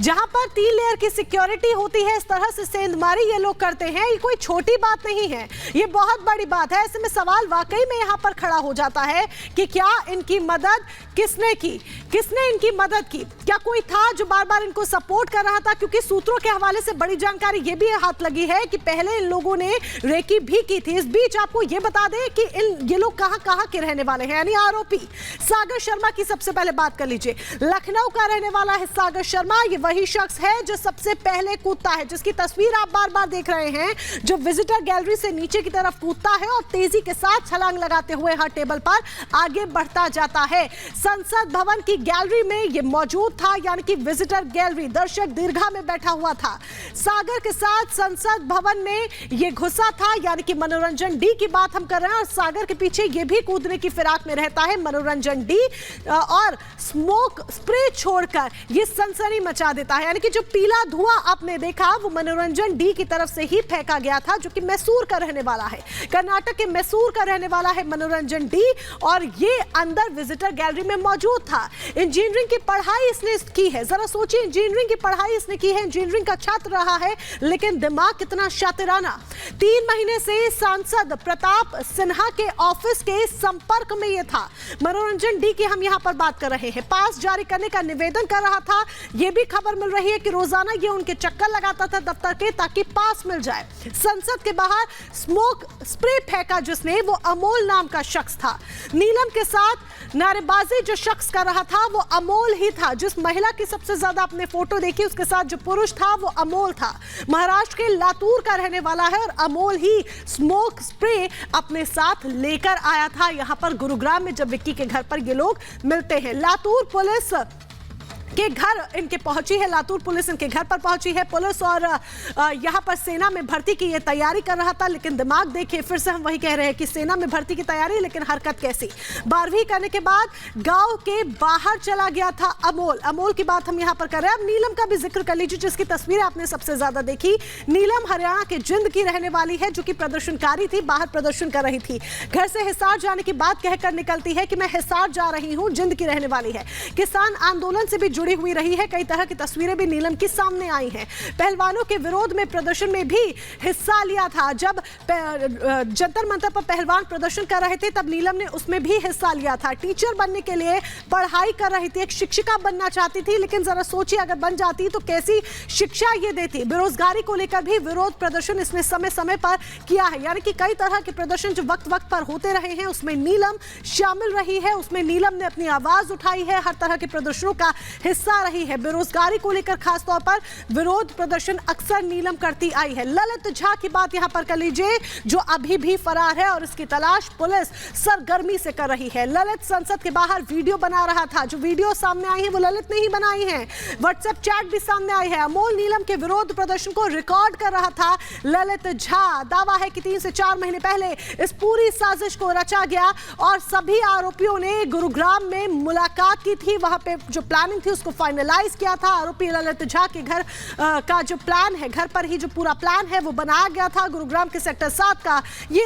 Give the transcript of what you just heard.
जहां पर 3 लेयर की सिक्योरिटी होती है, इस तरह से सेंधमारी ये लोग करते हैं, ये कोई छोटी बात नहीं है, ये बहुत बड़ी बात है। ऐसे में सवाल वाकई में यहां पर खड़ा हो जाता है कि क्या इनकी मदद किसने की, किसने इनकी मदद की? क्या कोई था जो बार बार इनको सपोर्ट कर रहा था? क्योंकि सूत्रों के हवाले से बड़ी जानकारी ये भी हाथ लगी है कि पहले इन लोगों ने रेकी भी की थी। इस बीच आपको ये बता दें कि ये लोग कहां के रहने वाले हैं, यानी आरोपी सागर शर्मा की सबसे पहले बात कर लीजिए। लखनऊ का रहने वाला है सागर शर्मा। ये वही शख्स है जो सबसे पहले कूदता है, जिसकी तस्वीर आप बार बार देख रहे हैं, जो विजिटर गैलरी से नीचे की तरफ कूदता है और तेजी के साथ छलांग लगाते हुए हर टेबल पर आगे बढ़ता जाता है। संसद भवन की गैलरी में ये मौजूद था, यानी कि विजिटर गैलरी, दर्शक दीर्घा में बैठा हुआ था। सागर के साथ संसद भवन में ये घुसा था, यानी कि मनोरंजन डी की बात हम कर रहे हैं, और सागर के पीछे ये भी कूदने की फिराक में रहता है मनोरंजन डी, और स्मोक स्प्रे छोड़कर ये सनसनी मचा देता है। यानी कि जो पीला धुआं आपने देखा वो मनोरंजन डी की तरफ से ही फेंका गया था, जो कि मैसूर का रहने वाला है, कर्नाटक के मैसूर का रहने वाला है मनोरंजन डी, और ये अंदर विजिटर गैलरी में मौजूद था। इंजीनियरिंग की पढ़ाई इसने की है, जरा सोचिए, इंजीनियरिंग की पढ़ाई इसने की है, इंजीनियरिंग का छात्र रहा है, लेकिन दिमाग कितना शातिराना। 3 महीने से सांसद प्रताप सिन्हा के ऑफिस के संपर्क में ये था। मनोरंजन डी की हम यहां पर बात कर रहे हैं, पास जारी करने का निवेदन कर रहा था। यह भी खबर मिल रही है कि रोजाना ये उनके चक्कर लगाता था दफ्तर के, ताकि पास मिल जाए। संसद के बाहर स्मोक स्प्रे फेंका जिसने, वो अमोल नाम का शख्स था। नीलम के साथ नारेबाजी जो शख्स कर रहा था वो अमोल ही था। जिस महिला की सबसे ज्यादा आपने फोटो देखी, उसके साथ जो पुरुष था वो अमोल था। महाराष्ट्र के लातूर का रहने वाला है, और अमोल ही स्मोक स्प्रे अपने साथ लेकर आया था यहां पर गुरुग्राम में, जब विक्की के घर पर ये लोग मिलते हैं। लातूर पुलिस के घर इनके पहुंची है, लातूर पुलिस इनके घर पर पहुंची है पुलिस, और यहां पर सेना में भर्ती की ये तैयारी कर रहा था। लेकिन दिमाग देखिए, फिर से हम वही कह रहे हैं कि सेना में भर्ती की तैयारी, लेकिन हरकत कैसी। 12वीं करने के बाद गांव के बाहर चला गया था अमोल। अमोल की बात हम यहां पर कर रहे हैं। अब नीलम का भी जिक्र कर लीजिए, जिसकी तस्वीर आपने सबसे ज्यादा देखी। नीलम हरियाणा के जिंद की रहने वाली है, जो कि प्रदर्शनकारी थी, बाहर प्रदर्शन कर रही थी। घर से हिसार जाने की बात कहकर निकलती है कि मैं हिसार जा रही हूं, जिंद की रहने वाली है। किसान आंदोलन से भी जुड़ी हुई रही है, कई तरह की तस्वीरें भी नीलम की सामने आई हैं। पहलवानों के विरोध में प्रदर्शन में भी हिस्सा लिया था। जब जंतर मंतर पर पहलवान प्रदर्शन कर रहे थे, तब नीलम ने उसमें भी हिस्सा लिया था। टीचर बनने के लिए पढ़ाई कर रही थी, एक शिक्षिका बनना चाहती थी, लेकिन जरा सोचिए अगर बन जाती तो कैसी शिक्षा ये देती। बेरोजगारी को लेकर भी विरोध प्रदर्शन इसने समय समय पर किया है, यानी कि कई तरह के प्रदर्शन जो वक्त वक्त पर होते रहे हैं, उसमें नीलम शामिल रही है, उसमें नीलम ने अपनी आवाज उठाई है, हर तरह के प्रदर्शनों का हिस्सा रही है। बेरोजगारी को लेकर खासतौर पर विरोध प्रदर्शन अक्सर नीलम करती आई है। ललित झा की बात यहां पर कर लीजिए, जो अभी भी फरार है और इसकी तलाश पुलिस सरगर्मी से कर रही है। ललित संसद के बाहर वीडियो बना रहा था। जो वीडियो सामने आई है वो ललित ने ही बनाई है। व्हाट्सएप चैट भी सामने आई है। अमोल नीलम के विरोध प्रदर्शन को रिकॉर्ड कर रहा था ललित झा। दावा है कि 3 से 4 महीने पहले इस पूरी साजिश को रचा गया और सभी आरोपियों ने गुरुग्राम में मुलाकात की थी। वहां पे जो प्लानिंग थी उसको फाइनलाइज किया था। आरोपी ललित झा के घर का जो प्लान है, घर पर ही जो पूरा प्लान है वो बनाया गया था, गुरुग्राम के सेक्टर 7 का। ये